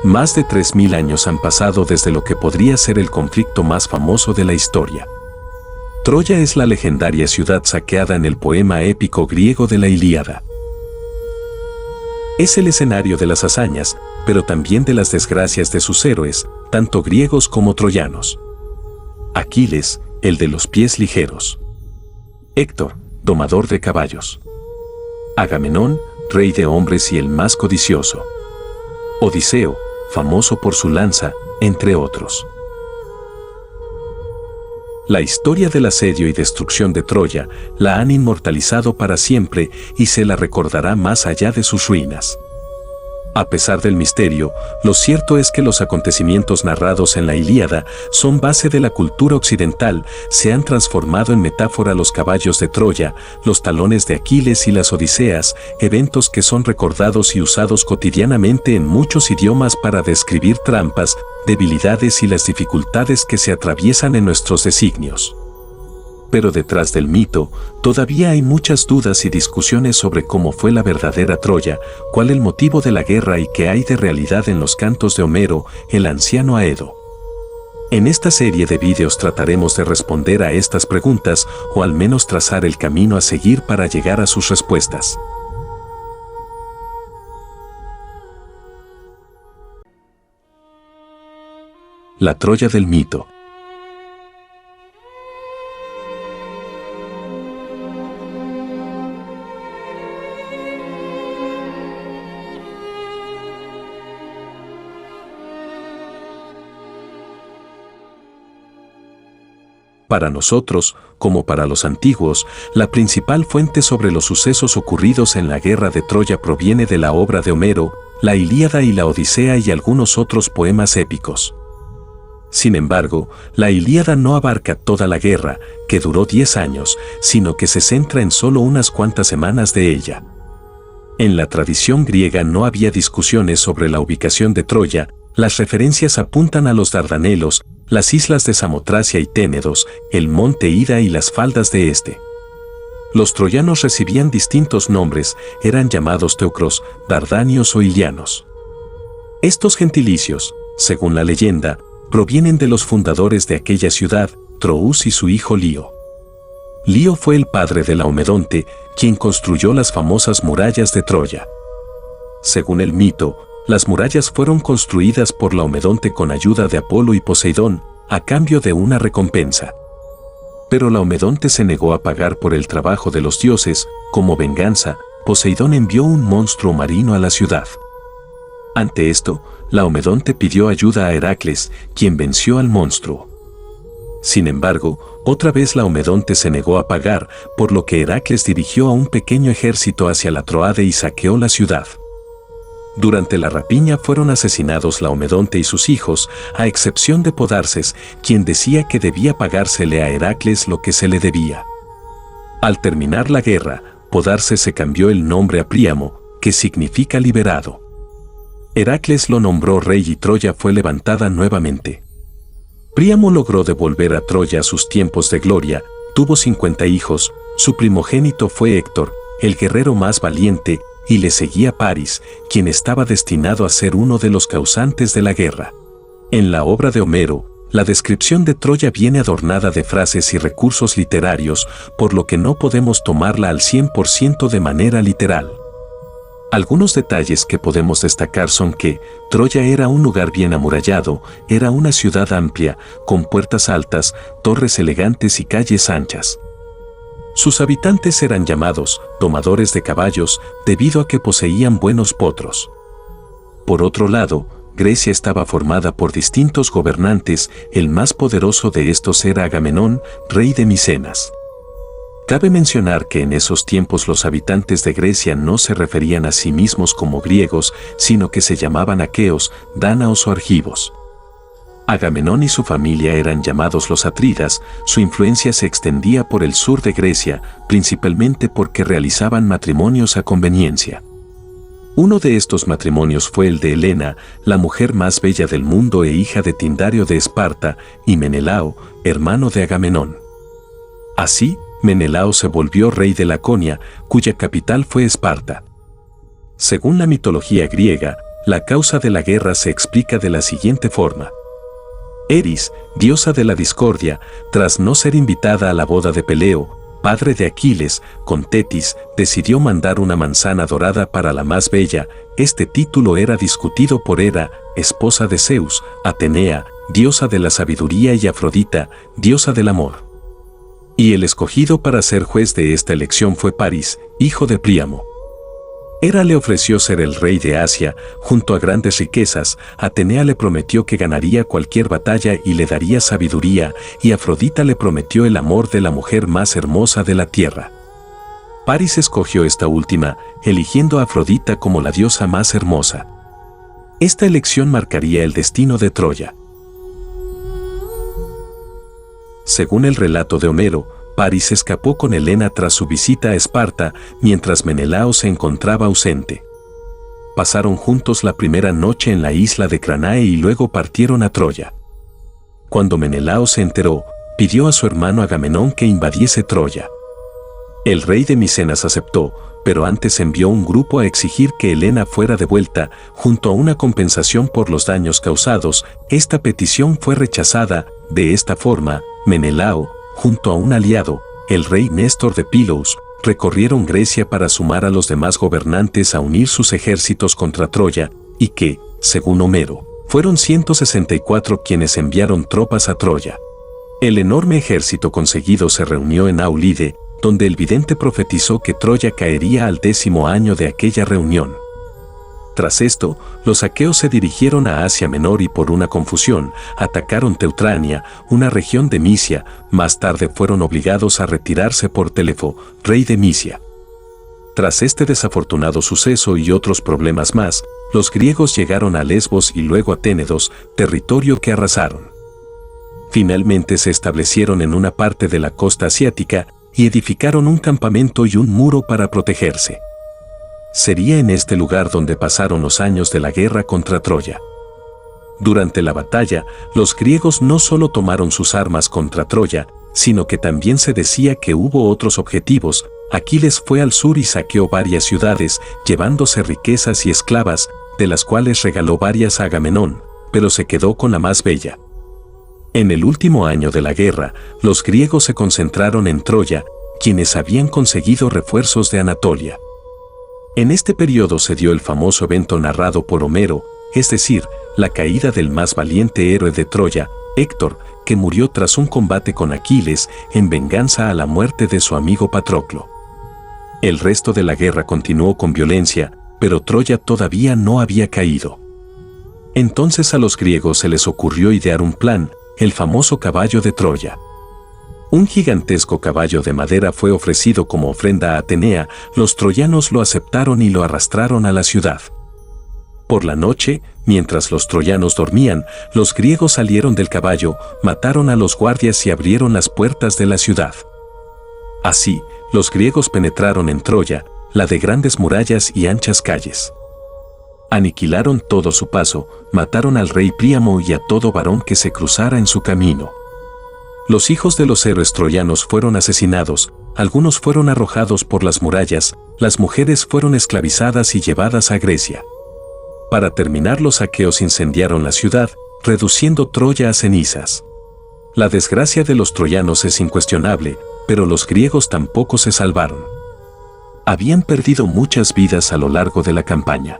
Más de 3000 años han pasado desde lo que podría ser el conflicto más famoso de la historia. Troya es la legendaria ciudad saqueada en el poema épico griego de la Ilíada. Es el escenario de las hazañas, pero también de las desgracias de sus héroes, tanto griegos como troyanos. Aquiles, el de los pies ligeros. Héctor, domador de caballos. Agamenón, rey de hombres y el más codicioso. Odiseo, famoso por su lanza, entre otros. La historia del asedio y destrucción de Troya la han inmortalizado para siempre y se la recordará más allá de sus ruinas. A pesar del misterio, lo cierto es que los acontecimientos narrados en la Ilíada son base de la cultura occidental, se han transformado en metáfora los caballos de Troya, los talones de Aquiles y las Odiseas, eventos que son recordados y usados cotidianamente en muchos idiomas para describir trampas, debilidades y las dificultades que se atraviesan en nuestros designios. Pero detrás del mito, todavía hay muchas dudas y discusiones sobre cómo fue la verdadera Troya, cuál el motivo de la guerra y qué hay de realidad en los cantos de Homero, el anciano Aedo. En esta serie de vídeos trataremos de responder a estas preguntas o al menos trazar el camino a seguir para llegar a sus respuestas. La Troya del mito. Para nosotros, como para los antiguos, la principal fuente sobre los sucesos ocurridos en la guerra de Troya proviene de la obra de Homero, la Ilíada y la Odisea y algunos otros poemas épicos. Sin embargo, la Ilíada no abarca toda la guerra, que duró 10 años, sino que se centra en solo unas cuantas semanas de ella. En la tradición griega no había discusiones sobre la ubicación de Troya, las referencias apuntan a los Dardanelos, las islas de Samotracia y Ténedos, el monte Ida y las faldas de este. Los troyanos recibían distintos nombres, eran llamados teucros, dardanios o ilianos. Estos gentilicios, según la leyenda, provienen de los fundadores de aquella ciudad, Troús y su hijo Lío. Lío fue el padre de Laomedonte, quien construyó las famosas murallas de Troya. Según el mito, las murallas fueron construidas por Laomedonte con ayuda de Apolo y Poseidón, a cambio de una recompensa. Pero Laomedonte se negó a pagar por el trabajo de los dioses, como venganza, Poseidón envió un monstruo marino a la ciudad. Ante esto, Laomedonte pidió ayuda a Heracles, quien venció al monstruo. Sin embargo, otra vez Laomedonte se negó a pagar, por lo que Heracles dirigió a un pequeño ejército hacia la Troade y saqueó la ciudad. Durante la rapiña fueron asesinados Laomedonte y sus hijos, a excepción de Podarces, quien decía que debía pagársele a Heracles lo que se le debía. Al terminar la guerra, Podarces se cambió el nombre a Príamo, que significa liberado. Heracles lo nombró rey y Troya fue levantada nuevamente. Príamo logró devolver a Troya a sus tiempos de gloria, tuvo 50 hijos, su primogénito fue Héctor, el guerrero más valiente, y le seguía Paris, quien estaba destinado a ser uno de los causantes de la guerra. En la obra de Homero, la descripción de Troya viene adornada de frases y recursos literarios, por lo que no podemos tomarla al 100% de manera literal. Algunos detalles que podemos destacar son que Troya era un lugar bien amurallado, era una ciudad amplia, con puertas altas, torres elegantes y calles anchas. Sus habitantes eran llamados domadores de caballos debido a que poseían buenos potros. Por otro lado, Grecia estaba formada por distintos gobernantes, el más poderoso de estos era Agamenón, rey de Micenas. Cabe mencionar que en esos tiempos los habitantes de Grecia no se referían a sí mismos como griegos, sino que se llamaban aqueos, dánaos o argivos. Agamenón y su familia eran llamados los Atridas, su influencia se extendía por el sur de Grecia, principalmente porque realizaban matrimonios a conveniencia. Uno de estos matrimonios fue el de Helena, la mujer más bella del mundo e hija de Tindario de Esparta, y Menelao, hermano de Agamenón. Así, Menelao se volvió rey de Laconia, cuya capital fue Esparta. Según la mitología griega, la causa de la guerra se explica de la siguiente forma. Eris, diosa de la discordia, tras no ser invitada a la boda de Peleo, padre de Aquiles, con Tetis, decidió mandar una manzana dorada para la más bella. Este título era discutido por Hera, esposa de Zeus, Atenea, diosa de la sabiduría, y Afrodita, diosa del amor. Y el escogido para ser juez de esta elección fue París, hijo de Príamo. Hera le ofreció ser el rey de Asia, junto a grandes riquezas. Atenea le prometió que ganaría cualquier batalla y le daría sabiduría, y Afrodita le prometió el amor de la mujer más hermosa de la tierra. París escogió esta última, eligiendo a Afrodita como la diosa más hermosa. Esta elección marcaría el destino de Troya. Según el relato de Homero, París escapó con Helena tras su visita a Esparta, mientras Menelao se encontraba ausente. Pasaron juntos la primera noche en la isla de Cranae y luego partieron a Troya. Cuando Menelao se enteró, pidió a su hermano Agamenón que invadiese Troya. El rey de Micenas aceptó, pero antes envió un grupo a exigir que Helena fuera devuelta, junto a una compensación por los daños causados. Esta petición fue rechazada. De esta forma, Menelao, junto a un aliado, el rey Néstor de Pilous, recorrieron Grecia para sumar a los demás gobernantes a unir sus ejércitos contra Troya, y que, según Homero, fueron 164 quienes enviaron tropas a Troya. El enorme ejército conseguido se reunió en Aulide, donde el vidente profetizó que Troya caería al 10º año de aquella reunión. Tras esto, los aqueos se dirigieron a Asia Menor y por una confusión, atacaron Teutrania, una región de Misia. Más tarde fueron obligados a retirarse por Telefo, rey de Misia. Tras este desafortunado suceso y otros problemas más, los griegos llegaron a Lesbos y luego a Ténedos, territorio que arrasaron. Finalmente se establecieron en una parte de la costa asiática y edificaron un campamento y un muro para protegerse. Sería en este lugar donde pasaron los años de la guerra contra Troya. Durante la batalla, los griegos no solo tomaron sus armas contra Troya, sino que también se decía que hubo otros objetivos. Aquiles fue al sur y saqueó varias ciudades, llevándose riquezas y esclavas, de las cuales regaló varias a Agamenón, pero se quedó con la más bella. En el último año de la guerra, los griegos se concentraron en Troya, quienes habían conseguido refuerzos de Anatolia. En este periodo se dio el famoso evento narrado por Homero, es decir, la caída del más valiente héroe de Troya, Héctor, que murió tras un combate con Aquiles en venganza a la muerte de su amigo Patroclo. El resto de la guerra continuó con violencia, pero Troya todavía no había caído. Entonces a los griegos se les ocurrió idear un plan, el famoso caballo de Troya. Un gigantesco caballo de madera fue ofrecido como ofrenda a Atenea. Los troyanos lo aceptaron y lo arrastraron a la ciudad. Por la noche, mientras los troyanos dormían, los griegos salieron del caballo, mataron a los guardias y abrieron las puertas de la ciudad. Así, los griegos penetraron en Troya, la de grandes murallas y anchas calles. Aniquilaron todo su paso, mataron al rey Príamo y a todo varón que se cruzara en su camino. Los hijos de los héroes troyanos fueron asesinados, algunos fueron arrojados por las murallas, las mujeres fueron esclavizadas y llevadas a Grecia. Para terminar, los aqueos incendiaron la ciudad, reduciendo Troya a cenizas. La desgracia de los troyanos es incuestionable, pero los griegos tampoco se salvaron. Habían perdido muchas vidas a lo largo de la campaña.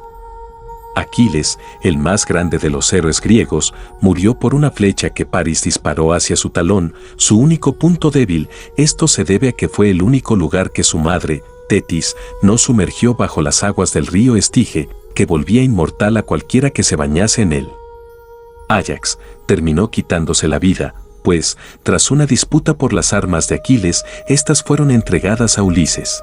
Aquiles, el más grande de los héroes griegos, murió por una flecha que París disparó hacia su talón, su único punto débil. Esto se debe a que fue el único lugar que su madre, Tetis, no sumergió bajo las aguas del río Estige, que volvía inmortal a cualquiera que se bañase en él. Áyax terminó quitándose la vida, pues, tras una disputa por las armas de Aquiles, estas fueron entregadas a Ulises.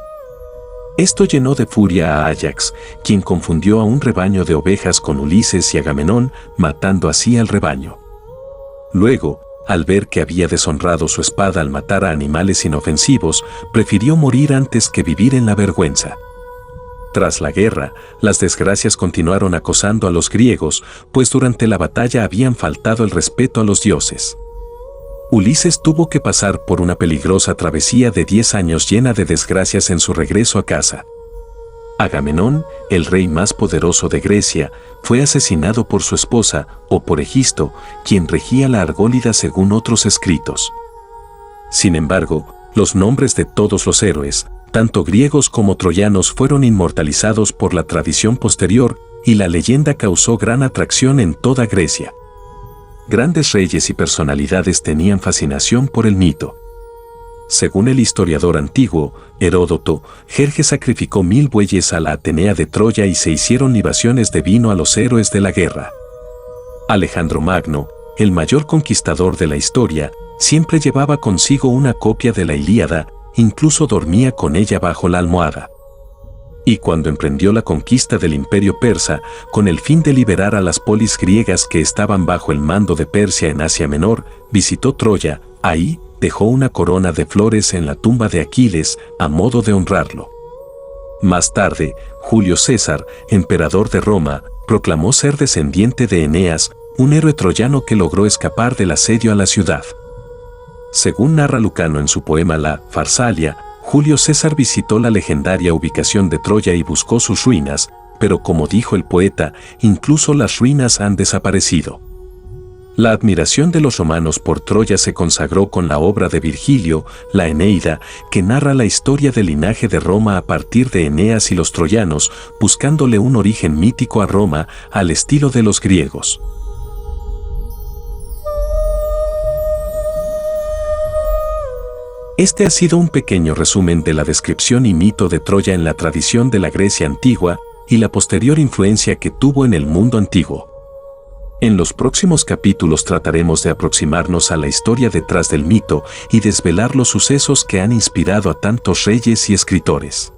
Esto llenó de furia a Áyax, quien confundió a un rebaño de ovejas con Ulises y Agamenón, matando así al rebaño. Luego, al ver que había deshonrado su espada al matar a animales inofensivos, prefirió morir antes que vivir en la vergüenza. Tras la guerra, las desgracias continuaron acosando a los griegos, pues durante la batalla habían faltado el respeto a los dioses. Ulises tuvo que pasar por una peligrosa travesía de 10 años llena de desgracias en su regreso a casa. Agamenón, el rey más poderoso de Grecia, fue asesinado por su esposa, o por Egisto, quien regía la Argólida según otros escritos. Sin embargo, los nombres de todos los héroes, tanto griegos como troyanos, fueron inmortalizados por la tradición posterior, y la leyenda causó gran atracción en toda Grecia. Grandes reyes y personalidades tenían fascinación por el mito. Según el historiador antiguo, Heródoto, Jerjes sacrificó 1000 bueyes a la Atenea de Troya y se hicieron libaciones de vino a los héroes de la guerra. Alejandro Magno, el mayor conquistador de la historia, siempre llevaba consigo una copia de la Ilíada, incluso dormía con ella bajo la almohada. Y cuando emprendió la conquista del imperio persa, con el fin de liberar a las polis griegas que estaban bajo el mando de Persia en Asia Menor, visitó Troya. Ahí dejó una corona de flores en la tumba de Aquiles, a modo de honrarlo. Más tarde, Julio César, emperador de Roma, proclamó ser descendiente de Eneas, un héroe troyano que logró escapar del asedio a la ciudad. Según narra Lucano en su poema La Farsalia, Julio César visitó la legendaria ubicación de Troya y buscó sus ruinas, pero como dijo el poeta, incluso las ruinas han desaparecido. La admiración de los romanos por Troya se consagró con la obra de Virgilio, la Eneida, que narra la historia del linaje de Roma a partir de Eneas y los troyanos, buscándole un origen mítico a Roma, al estilo de los griegos. Este ha sido un pequeño resumen de la descripción y mito de Troya en la tradición de la Grecia antigua y la posterior influencia que tuvo en el mundo antiguo. En los próximos capítulos trataremos de aproximarnos a la historia detrás del mito y desvelar los sucesos que han inspirado a tantos reyes y escritores.